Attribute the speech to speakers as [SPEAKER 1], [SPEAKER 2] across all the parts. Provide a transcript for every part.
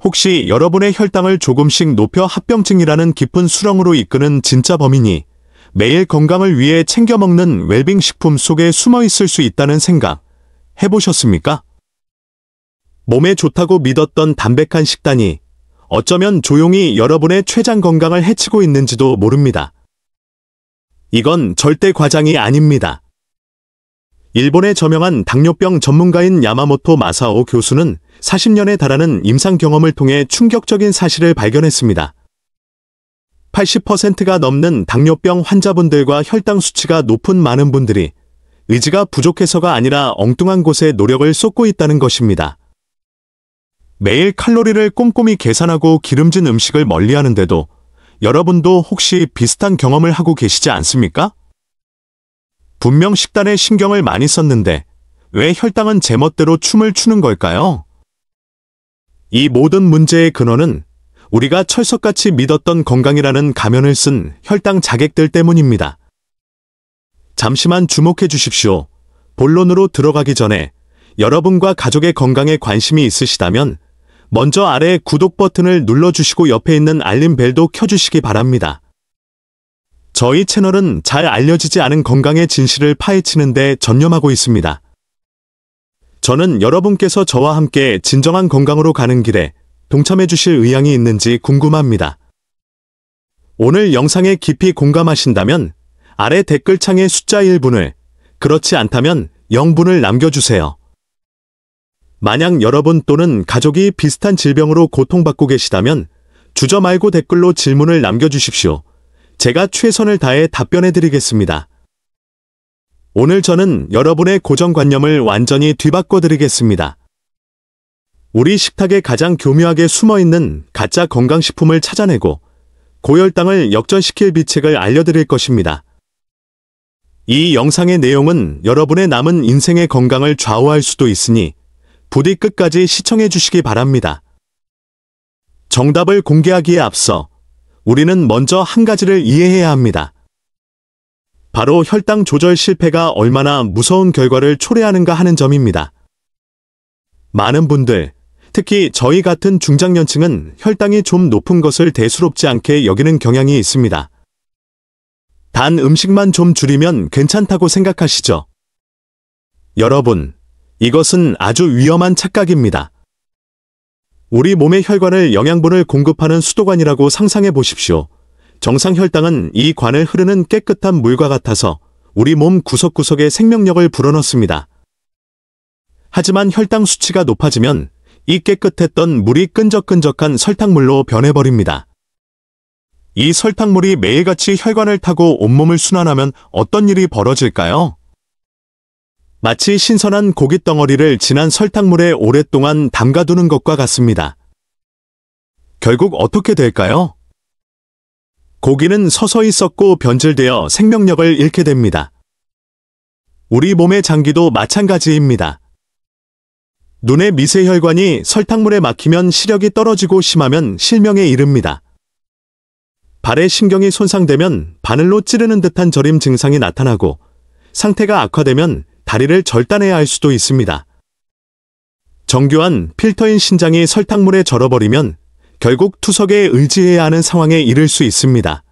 [SPEAKER 1] 혹시 여러분의 혈당을 조금씩 높여 합병증이라는 깊은 수렁으로 이끄는 진짜 범인이 매일 건강을 위해 챙겨 먹는 웰빙 식품 속에 숨어 있을 수 있다는 생각 해보셨습니까? 몸에 좋다고 믿었던 담백한 식단이 어쩌면 조용히 여러분의 췌장 건강을 해치고 있는지도 모릅니다. 이건 절대 과장이 아닙니다. 일본의 저명한 당뇨병 전문가인 야마모토 마사오 교수는 40년에 달하는 임상 경험을 통해 충격적인 사실을 발견했습니다. 80%가 넘는 당뇨병 환자분들과 혈당 수치가 높은 많은 분들이 의지가 부족해서가 아니라 엉뚱한 곳에 노력을 쏟고 있다는 것입니다. 매일 칼로리를 꼼꼼히 계산하고 기름진 음식을 멀리하는데도 여러분도 혹시 비슷한 경험을 하고 계시지 않습니까? 분명 식단에 신경을 많이 썼는데 왜 혈당은 제멋대로 춤을 추는 걸까요? 이 모든 문제의 근원은 우리가 철석같이 믿었던 건강이라는 가면을 쓴 혈당 자객들 때문입니다. 잠시만 주목해 주십시오. 본론으로 들어가기 전에 여러분과 가족의 건강에 관심이 있으시다면 먼저 아래 구독 버튼을 눌러주시고 옆에 있는 알림벨도 켜주시기 바랍니다. 저희 채널은 잘 알려지지 않은 건강의 진실을 파헤치는 데 전념하고 있습니다. 저는 여러분께서 저와 함께 진정한 건강으로 가는 길에 동참해 주실 의향이 있는지 궁금합니다. 오늘 영상에 깊이 공감하신다면 아래 댓글창에 숫자 1분을, 그렇지 않다면 0분을 남겨주세요. 만약 여러분 또는 가족이 비슷한 질병으로 고통받고 계시다면 주저 말고 댓글로 질문을 남겨주십시오. 제가 최선을 다해 답변해 드리겠습니다. 오늘 저는 여러분의 고정관념을 완전히 뒤바꿔 드리겠습니다. 우리 식탁에 가장 교묘하게 숨어있는 가짜 건강식품을 찾아내고 고혈당을 역전시킬 비책을 알려드릴 것입니다. 이 영상의 내용은 여러분의 남은 인생의 건강을 좌우할 수도 있으니 부디 끝까지 시청해 주시기 바랍니다. 정답을 공개하기에 앞서 우리는 먼저 한 가지를 이해해야 합니다. 바로 혈당 조절 실패가 얼마나 무서운 결과를 초래하는가 하는 점입니다. 많은 분들, 특히 저희 같은 중장년층은 혈당이 좀 높은 것을 대수롭지 않게 여기는 경향이 있습니다. 단 음식만 좀 줄이면 괜찮다고 생각하시죠? 여러분, 이것은 아주 위험한 착각입니다. 우리 몸의 혈관을 영양분을 공급하는 수도관이라고 상상해 보십시오. 정상 혈당은 이 관을 흐르는 깨끗한 물과 같아서 우리 몸 구석구석에 생명력을 불어넣습니다. 하지만 혈당 수치가 높아지면 이 깨끗했던 물이 끈적끈적한 설탕물로 변해버립니다. 이 설탕물이 매일같이 혈관을 타고 온몸을 순환하면 어떤 일이 벌어질까요? 마치 신선한 고깃덩어리를 진한 설탕물에 오랫동안 담가두는 것과 같습니다. 결국 어떻게 될까요? 고기는 서서히 썩고 변질되어 생명력을 잃게 됩니다. 우리 몸의 장기도 마찬가지입니다. 눈의 미세혈관이 설탕물에 막히면 시력이 떨어지고 심하면 실명에 이릅니다. 발의 신경이 손상되면 바늘로 찌르는 듯한 저림 증상이 나타나고 상태가 악화되면 다리를 절단해야 할 수도 있습니다. 정교한 필터인 신장이 설탕물에 절어버리면 결국 투석에 의지해야 하는 상황에 이를 수 있습니다.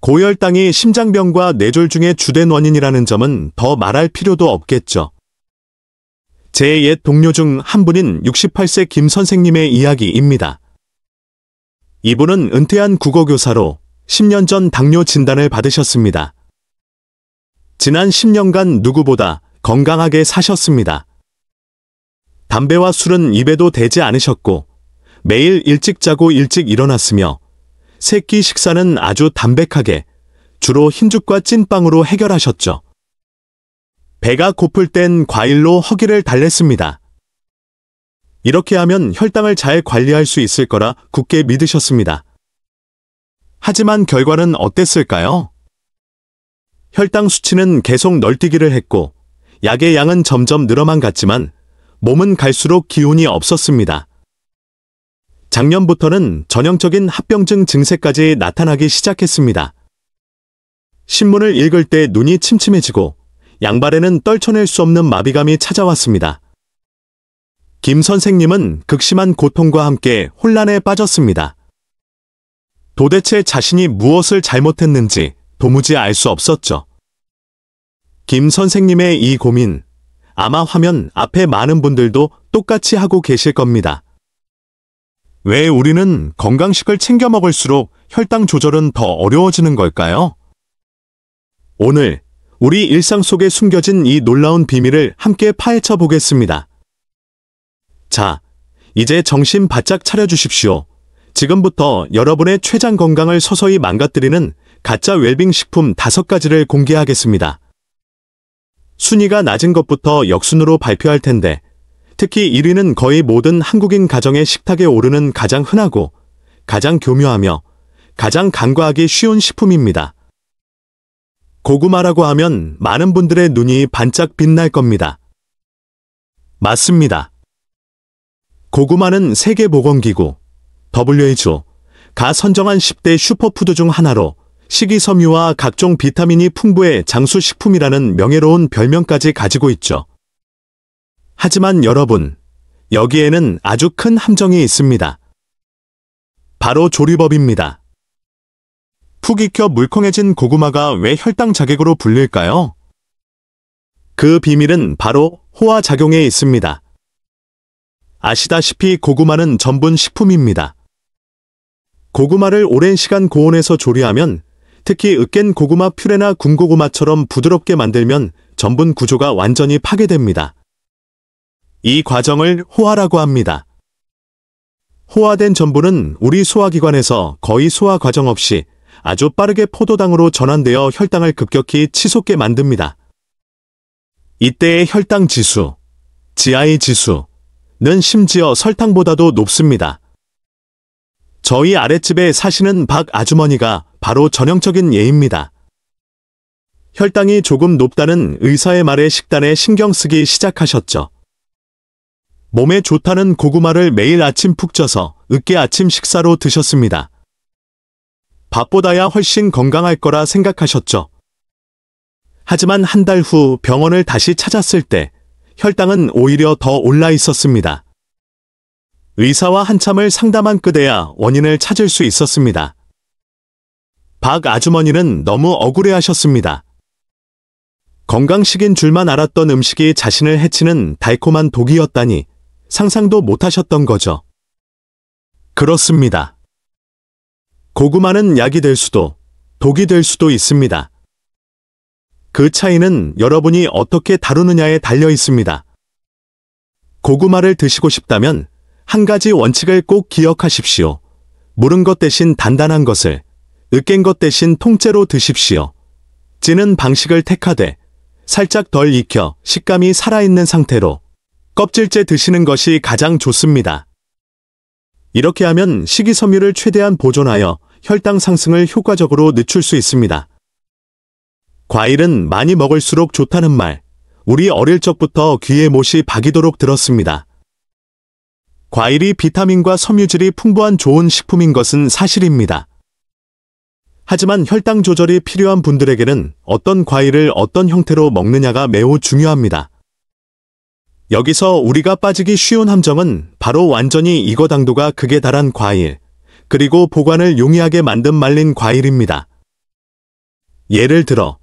[SPEAKER 1] 고혈당이 심장병과 뇌졸 중의 주된 원인이라는 점은 더 말할 필요도 없겠죠. 제 옛 동료 중 한 분인 68세 김 선생님의 이야기입니다. 이분은 은퇴한 국어교사로 10년 전 당뇨 진단을 받으셨습니다. 지난 10년간 누구보다 건강하게 사셨습니다. 담배와 술은 입에도 대지 않으셨고 매일 일찍 자고 일찍 일어났으며 새끼 식사는 아주 담백하게 주로 흰죽과 찐빵으로 해결하셨죠. 배가 고플 땐 과일로 허기를 달랬습니다. 이렇게 하면 혈당을 잘 관리할 수 있을 거라 굳게 믿으셨습니다. 하지만 결과는 어땠을까요? 혈당 수치는 계속 널뛰기를 했고 약의 양은 점점 늘어만 갔지만 몸은 갈수록 기운이 없었습니다. 작년부터는 전형적인 합병증 증세까지 나타나기 시작했습니다. 신문을 읽을 때 눈이 침침해지고 양발에는 떨쳐낼 수 없는 마비감이 찾아왔습니다. 김 선생님은 극심한 고통과 함께 혼란에 빠졌습니다. 도대체 자신이 무엇을 잘못했는지 도무지 알 수 없었죠. 김 선생님의 이 고민, 아마 화면 앞에 많은 분들도 똑같이 하고 계실 겁니다. 왜 우리는 건강식을 챙겨 먹을수록 혈당 조절은 더 어려워지는 걸까요? 오늘 우리 일상 속에 숨겨진 이 놀라운 비밀을 함께 파헤쳐 보겠습니다. 자, 이제 정신 바짝 차려주십시오. 지금부터 여러분의 췌장 건강을 서서히 망가뜨리는 가짜 웰빙 식품 5가지를 공개하겠습니다. 순위가 낮은 것부터 역순으로 발표할 텐데, 특히 1위는 거의 모든 한국인 가정의 식탁에 오르는 가장 흔하고 가장 교묘하며 가장 간과하기 쉬운 식품입니다. 고구마라고 하면 많은 분들의 눈이 반짝 빛날 겁니다. 맞습니다. 고구마는 세계보건기구 WHO가 선정한 10대 슈퍼푸드 중 하나로 식이섬유와 각종 비타민이 풍부해 장수식품이라는 명예로운 별명까지 가지고 있죠. 하지만 여러분, 여기에는 아주 큰 함정이 있습니다. 바로 조리법입니다. 푹 익혀 물컹해진 고구마가 왜 혈당 자객으로 불릴까요? 그 비밀은 바로 호화작용에 있습니다. 아시다시피 고구마는 전분 식품입니다. 고구마를 오랜 시간 고온에서 조리하면, 특히 으깬 고구마 퓨레나 군고구마처럼 부드럽게 만들면 전분 구조가 완전히 파괴됩니다. 이 과정을 호화라고 합니다. 호화된 전분은 우리 소화기관에서 거의 소화 과정 없이 아주 빠르게 포도당으로 전환되어 혈당을 급격히 치솟게 만듭니다. 이때의 혈당 지수, GI 지수는 심지어 설탕보다도 높습니다. 저희 아랫집에 사시는 박 아주머니가 바로 전형적인 예입니다. 혈당이 조금 높다는 의사의 말에 식단에 신경 쓰기 시작하셨죠. 몸에 좋다는 고구마를 매일 아침 푹 쪄서 으깨 아침 식사로 드셨습니다. 밥보다야 훨씬 건강할 거라 생각하셨죠. 하지만 한 달 후 병원을 다시 찾았을 때 혈당은 오히려 더 올라 있었습니다. 의사와 한참을 상담한 끝에야 원인을 찾을 수 있었습니다. 박 아주머니는 너무 억울해하셨습니다. 건강식인 줄만 알았던 음식이 자신을 해치는 달콤한 독이었다니 상상도 못하셨던 거죠. 그렇습니다. 고구마는 약이 될 수도, 독이 될 수도 있습니다. 그 차이는 여러분이 어떻게 다루느냐에 달려 있습니다. 고구마를 드시고 싶다면 한 가지 원칙을 꼭 기억하십시오. 무른 것 대신 단단한 것을, 으깬 것 대신 통째로 드십시오. 찌는 방식을 택하되 살짝 덜 익혀 식감이 살아있는 상태로 껍질째 드시는 것이 가장 좋습니다. 이렇게 하면 식이섬유를 최대한 보존하여 혈당 상승을 효과적으로 늦출 수 있습니다. 과일은 많이 먹을수록 좋다는 말, 우리 어릴 적부터 귀에 못이 박이도록 들었습니다. 과일이 비타민과 섬유질이 풍부한 좋은 식품인 것은 사실입니다. 하지만 혈당 조절이 필요한 분들에게는 어떤 과일을 어떤 형태로 먹느냐가 매우 중요합니다. 여기서 우리가 빠지기 쉬운 함정은 바로 완전히 익어 당도가 극에 달한 과일, 그리고 보관을 용이하게 만든 말린 과일입니다. 예를 들어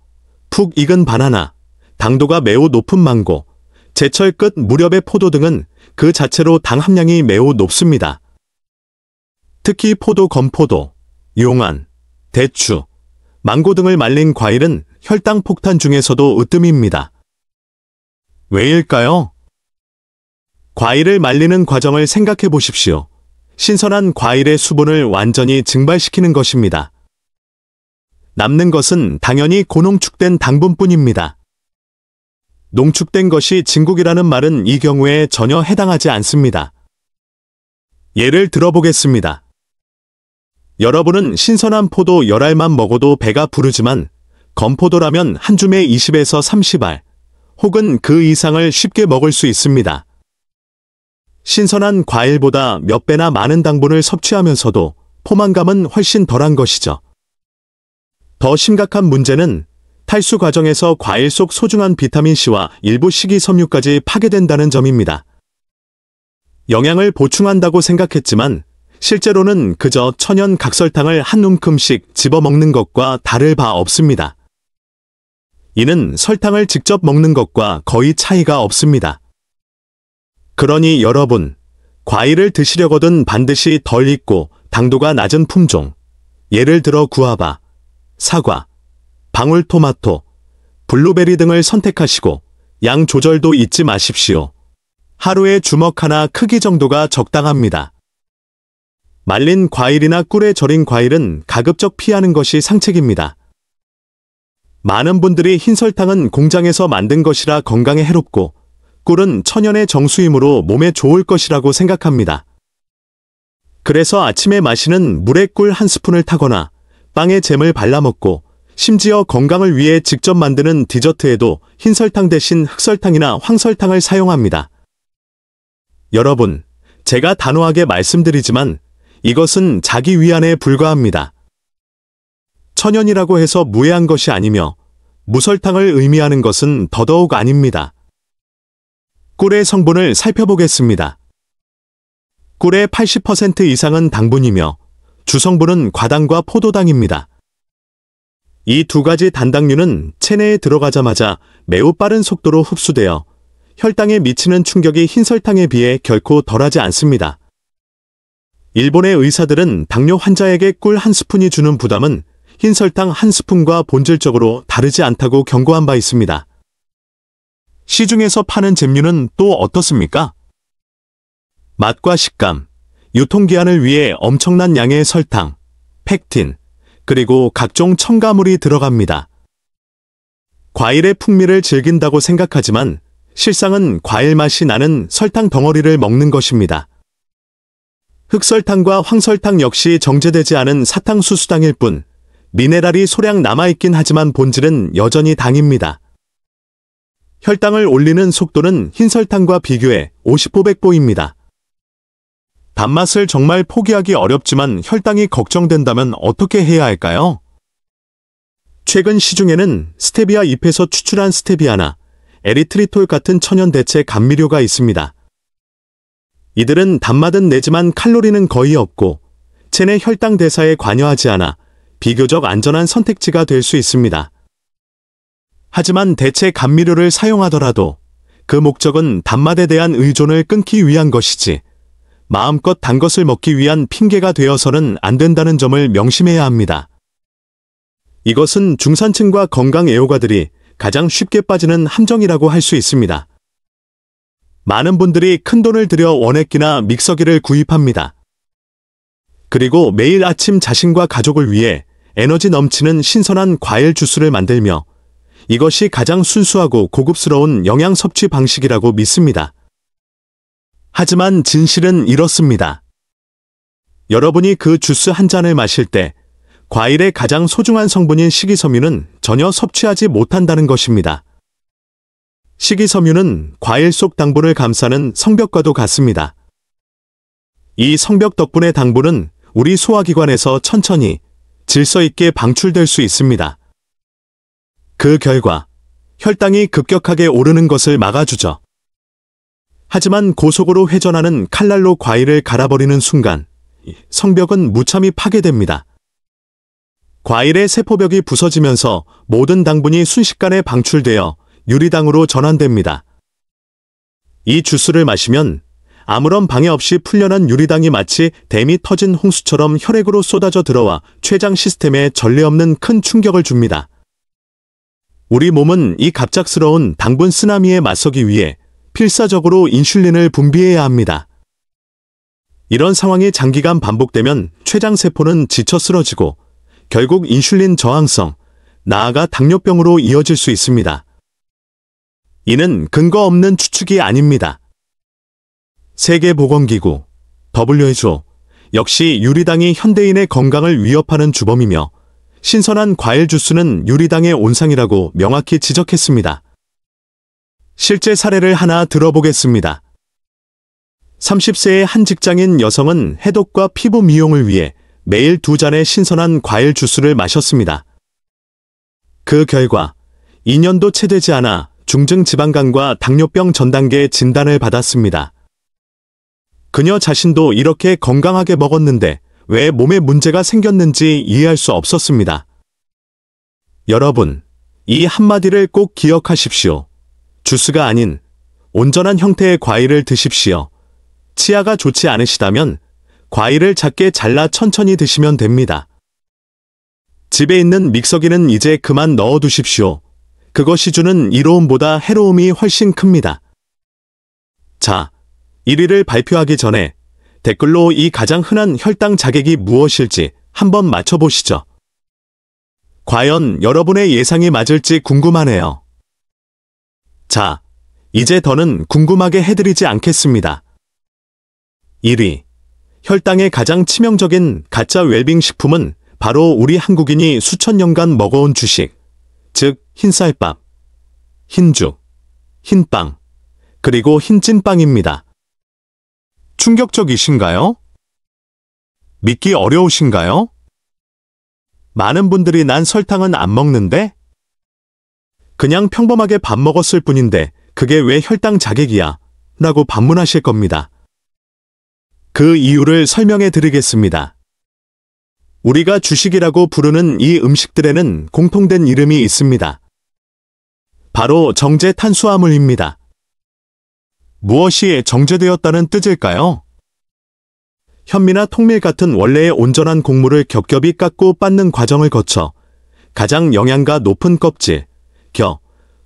[SPEAKER 1] 푹 익은 바나나, 당도가 매우 높은 망고, 제철 끝 무렵의 포도 등은 그 자체로 당 함량이 매우 높습니다. 특히 포도, 건포도, 용안, 대추, 망고 등을 말린 과일은 혈당 폭탄 중에서도 으뜸입니다. 왜일까요? 과일을 말리는 과정을 생각해 보십시오. 신선한 과일의 수분을 완전히 증발시키는 것입니다. 남는 것은 당연히 고농축된 당분뿐입니다. 농축된 것이 진국이라는 말은 이 경우에 전혀 해당하지 않습니다. 예를 들어보겠습니다. 여러분은 신선한 포도 10알만 먹어도 배가 부르지만 건포도라면 한 줌에 20에서 30알, 혹은 그 이상을 쉽게 먹을 수 있습니다. 신선한 과일보다 몇 배나 많은 당분을 섭취하면서도 포만감은 훨씬 덜한 것이죠. 더 심각한 문제는 탈수 과정에서 과일 속 소중한 비타민C와 일부 식이섬유까지 파괴된다는 점입니다. 영양을 보충한다고 생각했지만 실제로는 그저 천연 각설탕을 한 움큼씩 집어먹는 것과 다를 바 없습니다. 이는 설탕을 직접 먹는 것과 거의 차이가 없습니다. 그러니 여러분, 과일을 드시려거든 반드시 덜 익고 당도가 낮은 품종, 예를 들어 구아바, 사과, 방울토마토, 블루베리 등을 선택하시고 양 조절도 잊지 마십시오. 하루에 주먹 하나 크기 정도가 적당합니다. 말린 과일이나 꿀에 절인 과일은 가급적 피하는 것이 상책입니다. 많은 분들이 흰설탕은 공장에서 만든 것이라 건강에 해롭고 꿀은 천연의 정수이므로 몸에 좋을 것이라고 생각합니다. 그래서 아침에 마시는 물에 꿀 한 스푼을 타거나 빵에 잼을 발라 먹고 심지어 건강을 위해 직접 만드는 디저트에도 흰설탕 대신 흑설탕이나 황설탕을 사용합니다. 여러분, 제가 단호하게 말씀드리지만 이것은 자기 위안에 불과합니다. 천연이라고 해서 무해한 것이 아니며 무설탕을 의미하는 것은 더더욱 아닙니다. 꿀의 성분을 살펴보겠습니다. 꿀의 80% 이상은 당분이며 주성분은 과당과 포도당입니다. 이 두 가지 단당류는 체내에 들어가자마자 매우 빠른 속도로 흡수되어 혈당에 미치는 충격이 흰설탕에 비해 결코 덜하지 않습니다. 일본의 의사들은 당뇨 환자에게 꿀 한 스푼이 주는 부담은 흰설탕 한 스푼과 본질적으로 다르지 않다고 경고한 바 있습니다. 시중에서 파는 잼류는 또 어떻습니까? 맛과 식감, 유통기한을 위해 엄청난 양의 설탕, 펙틴, 그리고 각종 첨가물이 들어갑니다. 과일의 풍미를 즐긴다고 생각하지만 실상은 과일 맛이 나는 설탕 덩어리를 먹는 것입니다. 흑설탕과 황설탕 역시 정제되지 않은 사탕수수당일 뿐 미네랄이 소량 남아있긴 하지만 본질은 여전히 당입니다. 혈당을 올리는 속도는 흰설탕과 비교해 50~100보입니다. 단맛을 정말 포기하기 어렵지만 혈당이 걱정된다면 어떻게 해야 할까요? 최근 시중에는 스테비아 잎에서 추출한 스테비아나 에리트리톨 같은 천연 대체 감미료가 있습니다. 이들은 단맛은 내지만 칼로리는 거의 없고 체내 혈당 대사에 관여하지 않아 비교적 안전한 선택지가 될 수 있습니다. 하지만 대체 감미료를 사용하더라도 그 목적은 단맛에 대한 의존을 끊기 위한 것이지 마음껏 단 것을 먹기 위한 핑계가 되어서는 안 된다는 점을 명심해야 합니다. 이것은 중산층과 건강 애호가들이 가장 쉽게 빠지는 함정이라고 할 수 있습니다. 많은 분들이 큰돈을 들여 원액기나 믹서기를 구입합니다. 그리고 매일 아침 자신과 가족을 위해 에너지 넘치는 신선한 과일 주스를 만들며 이것이 가장 순수하고 고급스러운 영양 섭취 방식이라고 믿습니다. 하지만 진실은 이렇습니다. 여러분이 그 주스 한 잔을 마실 때 과일의 가장 소중한 성분인 식이섬유는 전혀 섭취하지 못한다는 것입니다. 식이섬유는 과일 속 당분을 감싸는 성벽과도 같습니다. 이 성벽 덕분에 당분은 우리 소화기관에서 천천히 질서 있게 방출될 수 있습니다. 그 결과 혈당이 급격하게 오르는 것을 막아주죠. 하지만 고속으로 회전하는 칼날로 과일을 갈아버리는 순간 성벽은 무참히 파괴됩니다. 과일의 세포벽이 부서지면서 모든 당분이 순식간에 방출되어 유리당으로 전환됩니다. 이 주스를 마시면 아무런 방해 없이 풀려난 유리당이 마치 댐이 터진 홍수처럼 혈액으로 쏟아져 들어와 췌장 시스템에 전례 없는 큰 충격을 줍니다. 우리 몸은 이 갑작스러운 당분 쓰나미에 맞서기 위해 필사적으로 인슐린을 분비해야 합니다. 이런 상황이 장기간 반복되면 췌장세포는 지쳐 쓰러지고 결국 인슐린 저항성, 나아가 당뇨병으로 이어질 수 있습니다. 이는 근거 없는 추측이 아닙니다. 세계보건기구, WHO 역시 유리당이 현대인의 건강을 위협하는 주범이며 신선한 과일 주스는 유리당의 온상이라고 명확히 지적했습니다. 실제 사례를 하나 들어보겠습니다. 30세의 한 직장인 여성은 해독과 피부 미용을 위해 매일 2잔의 신선한 과일 주스를 마셨습니다. 그 결과 2년도 채 되지 않아 중증 지방간과 당뇨병 전 단계 진단을 받았습니다. 그녀 자신도 이렇게 건강하게 먹었는데 왜 몸에 문제가 생겼는지 이해할 수 없었습니다. 여러분, 이 한마디를 꼭 기억하십시오. 주스가 아닌 온전한 형태의 과일을 드십시오. 치아가 좋지 않으시다면 과일을 작게 잘라 천천히 드시면 됩니다. 집에 있는 믹서기는 이제 그만 넣어두십시오. 그것이 주는 이로움보다 해로움이 훨씬 큽니다. 자, 1위를 발표하기 전에 댓글로 이 가장 흔한 혈당 자객이 무엇일지 한번 맞춰보시죠. 과연 여러분의 예상이 맞을지 궁금하네요. 자, 이제 더는 궁금하게 해드리지 않겠습니다. 1위. 혈당에 가장 치명적인 가짜 웰빙 식품은 바로 우리 한국인이 수천 년간 먹어온 주식, 즉 흰쌀밥, 흰죽, 흰빵, 그리고 흰찐빵입니다. 충격적이신가요? 믿기 어려우신가요? 많은 분들이 난 설탕은 안 먹는데? 그냥 평범하게 밥 먹었을 뿐인데 그게 왜 혈당 자객이야? 라고 반문하실 겁니다. 그 이유를 설명해 드리겠습니다. 우리가 주식이라고 부르는 이 음식들에는 공통된 이름이 있습니다. 바로 정제 탄수화물입니다. 무엇이 정제되었다는 뜻일까요? 현미나 통밀 같은 원래의 온전한 곡물을 겹겹이 깎고 빻는 과정을 거쳐 가장 영양가 높은 껍질,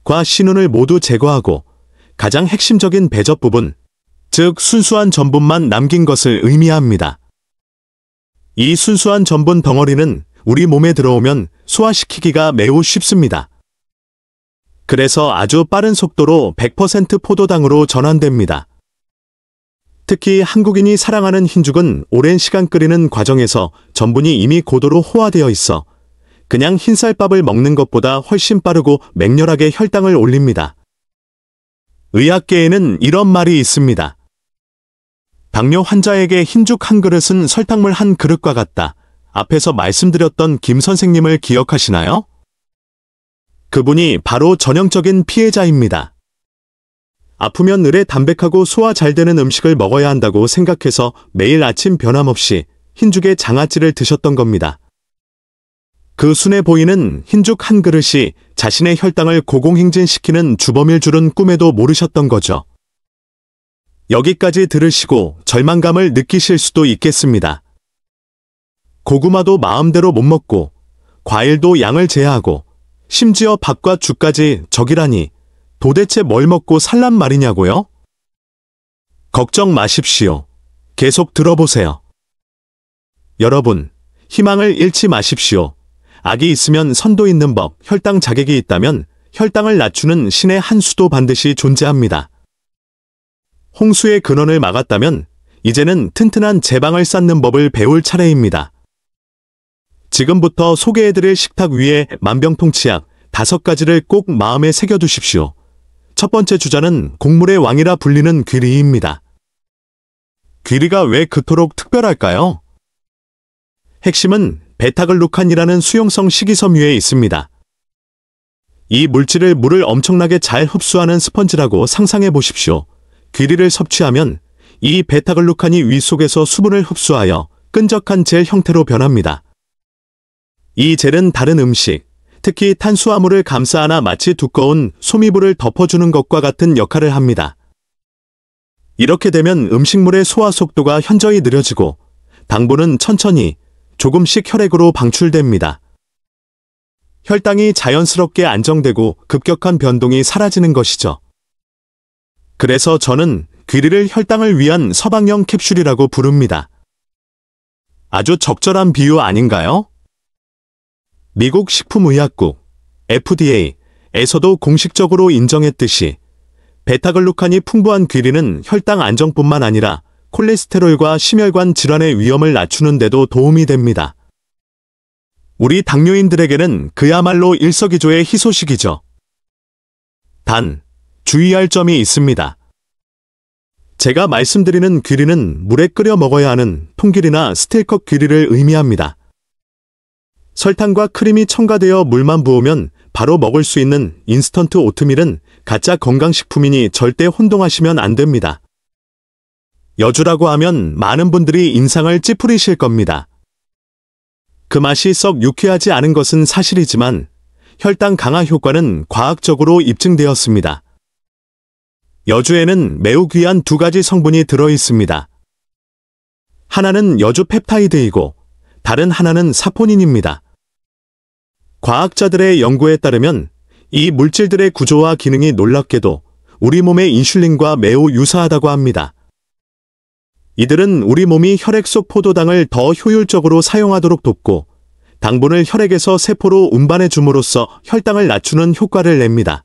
[SPEAKER 1] 과 신운을 모두 제거하고 가장 핵심적인 배접 부분, 즉 순수한 전분만 남긴 것을 의미합니다. 이 순수한 전분 덩어리는 우리 몸에 들어오면 소화시키기가 매우 쉽습니다. 그래서 아주 빠른 속도로 100% 포도당으로 전환됩니다. 특히 한국인이 사랑하는 흰죽은 오랜 시간 끓이는 과정에서 전분이 이미 고도로 호화되어 있어 그냥 흰쌀밥을 먹는 것보다 훨씬 빠르고 맹렬하게 혈당을 올립니다. 의학계에는 이런 말이 있습니다. 당뇨 환자에게 흰죽 한 그릇은 설탕물 한 그릇과 같다. 앞에서 말씀드렸던 김 선생님을 기억하시나요? 그분이 바로 전형적인 피해자입니다. 아프면 을에 담백하고 소화 잘 되는 음식을 먹어야 한다고 생각해서 매일 아침 변함없이 흰죽에 장아찌를 드셨던 겁니다. 그 순해 보이는 흰죽 한 그릇이 자신의 혈당을 고공행진시키는 주범일 줄은 꿈에도 모르셨던 거죠. 여기까지 들으시고 절망감을 느끼실 수도 있겠습니다. 고구마도 마음대로 못 먹고 과일도 양을 제한하고 심지어 밥과 죽까지 적이라니 도대체 뭘 먹고 살란 말이냐고요? 걱정 마십시오. 계속 들어보세요. 여러분, 희망을 잃지 마십시오. 악이 있으면 선도 있는 법, 혈당 자객이 있다면 혈당을 낮추는 신의 한 수도 반드시 존재합니다. 홍수의 근원을 막았다면 이제는 튼튼한 제방을 쌓는 법을 배울 차례입니다. 지금부터 소개해드릴 식탁 위에 만병통치약 5가지를 꼭 마음에 새겨두십시오. 첫 번째 주자는 곡물의 왕이라 불리는 귀리입니다. 귀리가 왜 그토록 특별할까요? 핵심은 베타글루칸이라는 수용성 식이섬유에 있습니다. 이 물질을 물을 엄청나게 잘 흡수하는 스펀지라고 상상해 보십시오. 귀리를 섭취하면 이 베타글루칸이 위 속에서 수분을 흡수하여 끈적한 젤 형태로 변합니다. 이 젤은 다른 음식, 특히 탄수화물을 감싸안아 마치 두꺼운 소미불을 덮어주는 것과 같은 역할을 합니다. 이렇게 되면 음식물의 소화 속도가 현저히 느려지고 당분은 천천히 조금씩 혈액으로 방출됩니다. 혈당이 자연스럽게 안정되고 급격한 변동이 사라지는 것이죠. 그래서 저는 귀리를 혈당을 위한 서방형 캡슐이라고 부릅니다. 아주 적절한 비유 아닌가요? 미국 식품의약국 FDA에서도 공식적으로 인정했듯이 베타글루칸이 풍부한 귀리는 혈당 안정뿐만 아니라 콜레스테롤과 심혈관 질환의 위험을 낮추는 데도 도움이 됩니다. 우리 당뇨인들에게는 그야말로 일석이조의 희소식이죠. 단, 주의할 점이 있습니다. 제가 말씀드리는 귀리는 물에 끓여 먹어야 하는 통귀리나 스틸컵 귀리를 의미합니다. 설탕과 크림이 첨가되어 물만 부으면 바로 먹을 수 있는 인스턴트 오트밀은 가짜 건강식품이니 절대 혼동하시면 안 됩니다. 여주라고 하면 많은 분들이 인상을 찌푸리실 겁니다. 그 맛이 썩 유쾌하지 않은 것은 사실이지만 혈당 강화 효과는 과학적으로 입증되었습니다. 여주에는 매우 귀한 두 가지 성분이 들어 있습니다. 하나는 여주 펩타이드이고 다른 하나는 사포닌입니다. 과학자들의 연구에 따르면 이 물질들의 구조와 기능이 놀랍게도 우리 몸의 인슐린과 매우 유사하다고 합니다. 이들은 우리 몸이 혈액 속 포도당을 더 효율적으로 사용하도록 돕고 당분을 혈액에서 세포로 운반해 줌으로써 혈당을 낮추는 효과를 냅니다.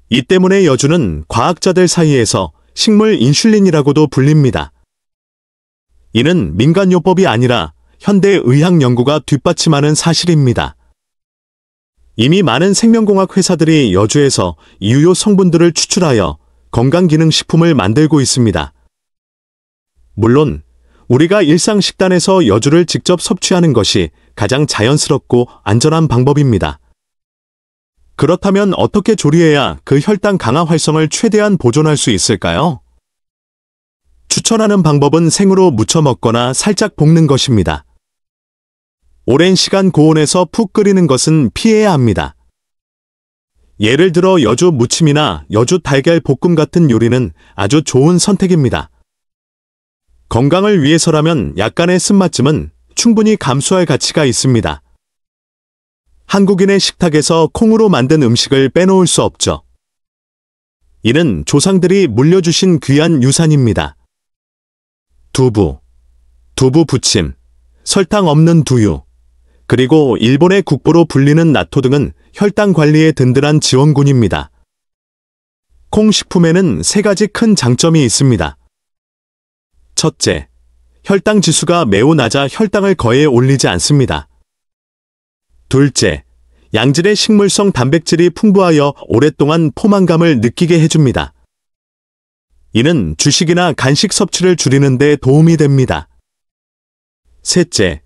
[SPEAKER 1] 이 때문에 여주는 과학자들 사이에서 식물 인슐린이라고도 불립니다. 이는 민간요법이 아니라 현대 의학 연구가 뒷받침하는 사실입니다. 이미 많은 생명공학 회사들이 여주에서 유효 성분들을 추출하여 건강기능식품을 만들고 있습니다. 물론 우리가 일상 식단에서 여주를 직접 섭취하는 것이 가장 자연스럽고 안전한 방법입니다. 그렇다면 어떻게 조리해야 그 혈당 강화 활성을 최대한 보존할 수 있을까요? 추천하는 방법은 생으로 무쳐 먹거나 살짝 볶는 것입니다. 오랜 시간 고온에서 푹 끓이는 것은 피해야 합니다. 예를 들어 여주 무침이나 여주 달걀 볶음 같은 요리는 아주 좋은 선택입니다. 건강을 위해서라면 약간의 쓴맛쯤은 충분히 감수할 가치가 있습니다. 한국인의 식탁에서 콩으로 만든 음식을 빼놓을 수 없죠. 이는 조상들이 물려주신 귀한 유산입니다. 두부, 두부 부침, 설탕 없는 두유, 그리고 일본의 국보로 불리는 나토 등은 혈당 관리에 든든한 지원군입니다. 콩 식품에는 세 가지 큰 장점이 있습니다. 첫째, 혈당 지수가 매우 낮아 혈당을 거에 올리지 않습니다. 둘째, 양질의 식물성 단백질이 풍부하여 오랫동안 포만감을 느끼게 해줍니다. 이는 주식이나 간식 섭취를 줄이는 데 도움이 됩니다. 셋째,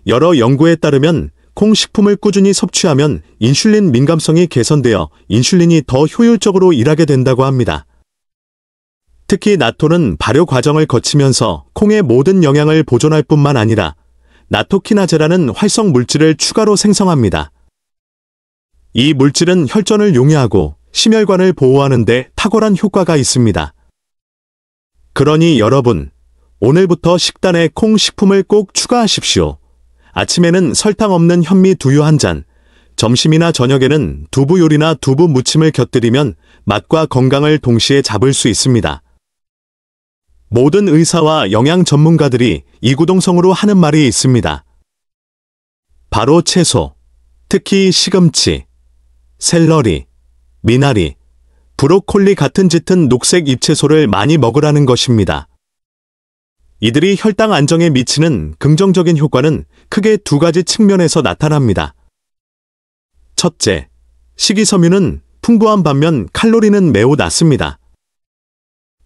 [SPEAKER 1] 여러 연구에 따르면 콩 식품을 꾸준히 섭취하면 인슐린 민감성이 개선되어 인슐린이 더 효율적으로 일하게 된다고 합니다. 특히 나토는 발효 과정을 거치면서 콩의 모든 영양을 보존할 뿐만 아니라 나토키나제라는 활성 물질을 추가로 생성합니다. 이 물질은 혈전을 용이하고 심혈관을 보호하는 데 탁월한 효과가 있습니다. 그러니 여러분, 오늘부터 식단에 콩 식품을 꼭 추가하십시오. 아침에는 설탕 없는 현미 두유 한 잔, 점심이나 저녁에는 두부 요리나 두부 무침을 곁들이면 맛과 건강을 동시에 잡을 수 있습니다. 모든 의사와 영양 전문가들이 이구동성으로 하는 말이 있습니다. 바로 채소, 특히 시금치, 샐러리, 미나리, 브로콜리 같은 짙은 녹색 잎채소를 많이 먹으라는 것입니다. 이들이 혈당 안정에 미치는 긍정적인 효과는 크게 두 가지 측면에서 나타납니다. 첫째, 식이섬유는 풍부한 반면 칼로리는 매우 낮습니다.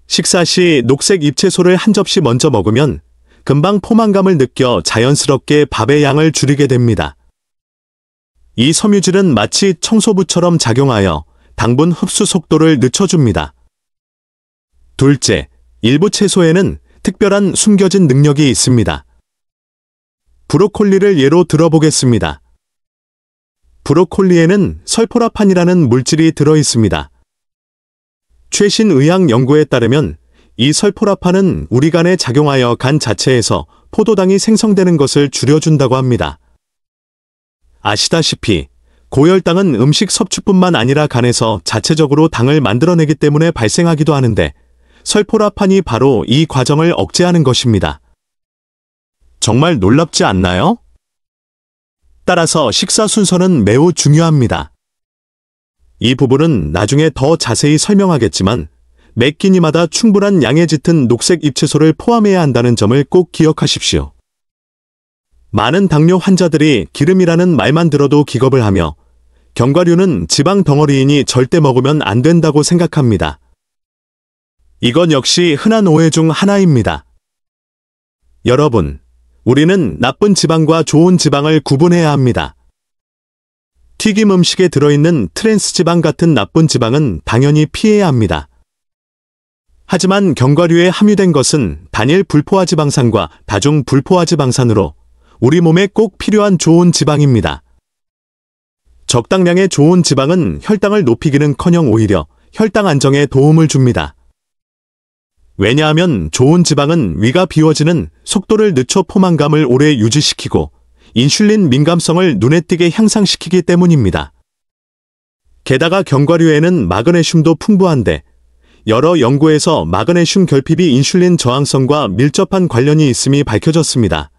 [SPEAKER 1] 식사 시 녹색 잎채소를 한 접시 먼저 먹으면 금방 포만감을 느껴 자연스럽게 밥의 양을 줄이게 됩니다. 이 섬유질은 마치 청소부처럼 작용하여 당분 흡수 속도를 늦춰줍니다. 둘째, 일부 채소에는 특별한 숨겨진 능력이 있습니다. 브로콜리를 예로 들어보겠습니다. 브로콜리에는 설포라판이라는 물질이 들어 있습니다. 최신 의학 연구에 따르면 이 설포라판은 우리 간에 작용하여 간 자체에서 포도당이 생성되는 것을 줄여준다고 합니다. 아시다시피 고혈당은 음식 섭취뿐만 아니라 간에서 자체적으로 당을 만들어내기 때문에 발생하기도 하는데 설포라판이 바로 이 과정을 억제하는 것입니다. 정말 놀랍지 않나요? 따라서 식사 순서는 매우 중요합니다. 이 부분은 나중에 더 자세히 설명하겠지만 매 끼니마다 충분한 양의 짙은 녹색 잎채소를 포함해야 한다는 점을 꼭 기억하십시오. 많은 당뇨 환자들이 기름이라는 말만 들어도 기겁을 하며 견과류는 지방 덩어리이니 절대 먹으면 안 된다고 생각합니다. 이건 역시 흔한 오해 중 하나입니다. 여러분, 우리는 나쁜 지방과 좋은 지방을 구분해야 합니다. 튀김 음식에 들어있는 트랜스 지방 같은 나쁜 지방은 당연히 피해야 합니다. 하지만 견과류에 함유된 것은 단일 불포화지방산과 다중 불포화지방산으로 우리 몸에 꼭 필요한 좋은 지방입니다. 적당량의 좋은 지방은 혈당을 높이기는커녕 오히려 혈당 안정에 도움을 줍니다. 왜냐하면 좋은 지방은 위가 비워지는 속도를 늦춰 포만감을 오래 유지시키고 인슐린 민감성을 눈에 띄게 향상시키기 때문입니다. 게다가 견과류에는 마그네슘도 풍부한데 여러 연구에서 마그네슘 결핍이 인슐린 저항성과 밀접한 관련이 있음이 밝혀졌습니다.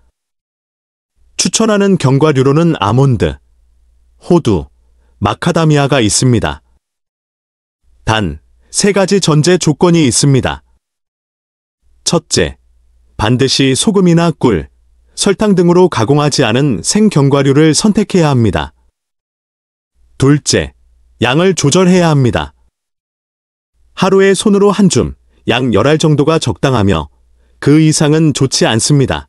[SPEAKER 1] 추천하는 견과류로는 아몬드, 호두, 마카다미아가 있습니다. 단, 3가지 전제 조건이 있습니다. 첫째, 반드시 소금이나 꿀, 설탕 등으로 가공하지 않은 생견과류를 선택해야 합니다. 둘째, 양을 조절해야 합니다. 하루에 손으로 한 줌, 약 10알 정도가 적당하며 그 이상은 좋지 않습니다.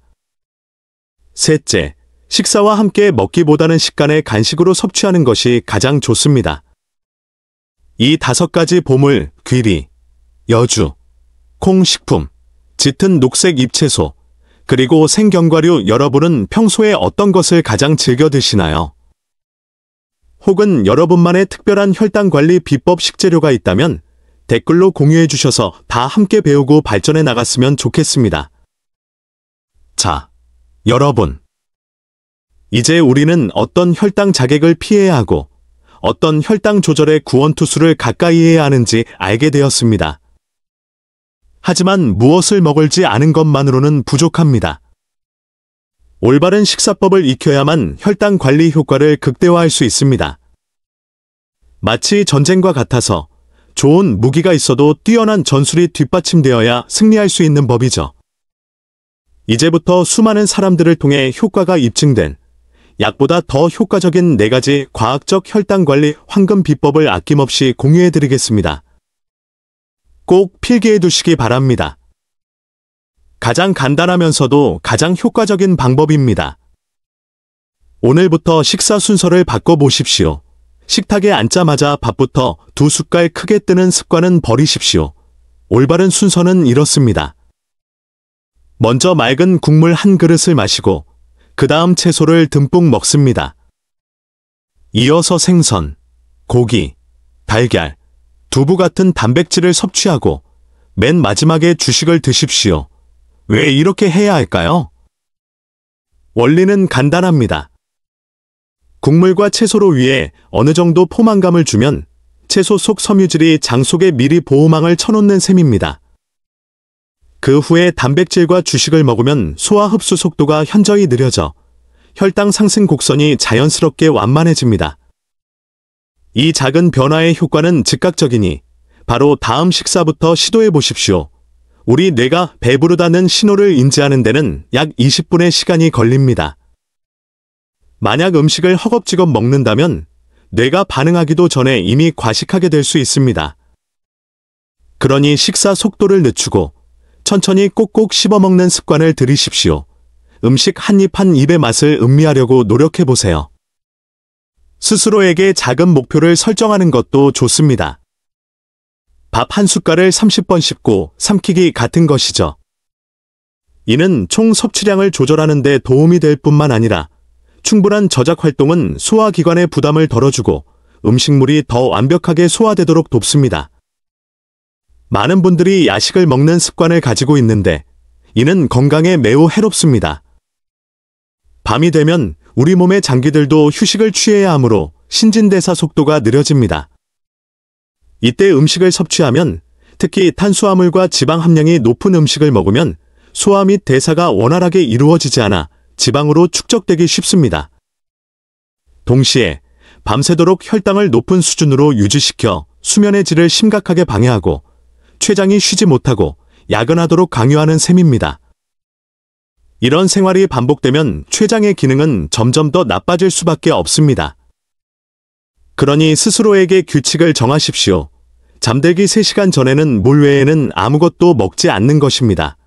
[SPEAKER 1] 셋째, 식사와 함께 먹기보다는 식간에 간식으로 섭취하는 것이 가장 좋습니다. 이 5가지 보물, 귀리, 여주, 콩 식품, 짙은 녹색 잎채소, 그리고 생견과류 여러분은 평소에 어떤 것을 가장 즐겨 드시나요? 혹은 여러분만의 특별한 혈당관리 비법 식재료가 있다면 댓글로 공유해 주셔서 다 함께 배우고 발전해 나갔으면 좋겠습니다. 자, 여러분. 이제 우리는 어떤 혈당 자객을 피해야 하고 어떤 혈당 조절의 구원투수를 가까이 해야 하는지 알게 되었습니다. 하지만 무엇을 먹을지 아는 것만으로는 부족합니다. 올바른 식사법을 익혀야만 혈당 관리 효과를 극대화할 수 있습니다. 마치 전쟁과 같아서 좋은 무기가 있어도 뛰어난 전술이 뒷받침되어야 승리할 수 있는 법이죠. 이제부터 수많은 사람들을 통해 효과가 입증된 약보다 더 효과적인 4가지 과학적 혈당 관리 황금 비법을 아낌없이 공유해드리겠습니다. 꼭 필기해 두시기 바랍니다. 가장 간단하면서도 가장 효과적인 방법입니다. 오늘부터 식사 순서를 바꿔보십시오. 식탁에 앉자마자 밥부터 2숟갈 크게 뜨는 습관은 버리십시오. 올바른 순서는 이렇습니다. 먼저 맑은 국물 한 그릇을 마시고 그 다음 채소를 듬뿍 먹습니다. 이어서 생선, 고기, 달걀, 두부 같은 단백질을 섭취하고 맨 마지막에 주식을 드십시오. 왜 이렇게 해야 할까요? 원리는 간단합니다. 국물과 채소로 위에 어느 정도 포만감을 주면 채소 속 섬유질이 장 속에 미리 보호망을 쳐놓는 셈입니다. 그 후에 단백질과 주식을 먹으면 소화 흡수 속도가 현저히 느려져 혈당 상승 곡선이 자연스럽게 완만해집니다. 이 작은 변화의 효과는 즉각적이니 바로 다음 식사부터 시도해 보십시오. 우리 뇌가 배부르다는 신호를 인지하는 데는 약 20분의 시간이 걸립니다. 만약 음식을 허겁지겁 먹는다면 뇌가 반응하기도 전에 이미 과식하게 될 수 있습니다. 그러니 식사 속도를 늦추고 천천히 꼭꼭 씹어먹는 습관을 들이십시오. 음식 한 입 한 입의 맛을 음미하려고 노력해보세요. 스스로에게 작은 목표를 설정하는 것도 좋습니다. 밥 한 숟갈을 30번 씹고 삼키기 같은 것이죠. 이는 총 섭취량을 조절하는 데 도움이 될 뿐만 아니라 충분한 저작 활동은 소화기관의 부담을 덜어주고 음식물이 더 완벽하게 소화되도록 돕습니다. 많은 분들이 야식을 먹는 습관을 가지고 있는데 이는 건강에 매우 해롭습니다. 밤이 되면 우리 몸의 장기들도 휴식을 취해야 하므로 신진대사 속도가 느려집니다. 이때 음식을 섭취하면 특히 탄수화물과 지방 함량이 높은 음식을 먹으면 소화 및 대사가 원활하게 이루어지지 않아 지방으로 축적되기 쉽습니다. 동시에 밤새도록 혈당을 높은 수준으로 유지시켜 수면의 질을 심각하게 방해하고 췌장이 쉬지 못하고 야근하도록 강요하는 셈입니다. 이런 생활이 반복되면 췌장의 기능은 점점 더 나빠질 수밖에 없습니다. 그러니 스스로에게 규칙을 정하십시오. 잠들기 3시간 전에는 물 외에는 아무것도 먹지 않는 것입니다.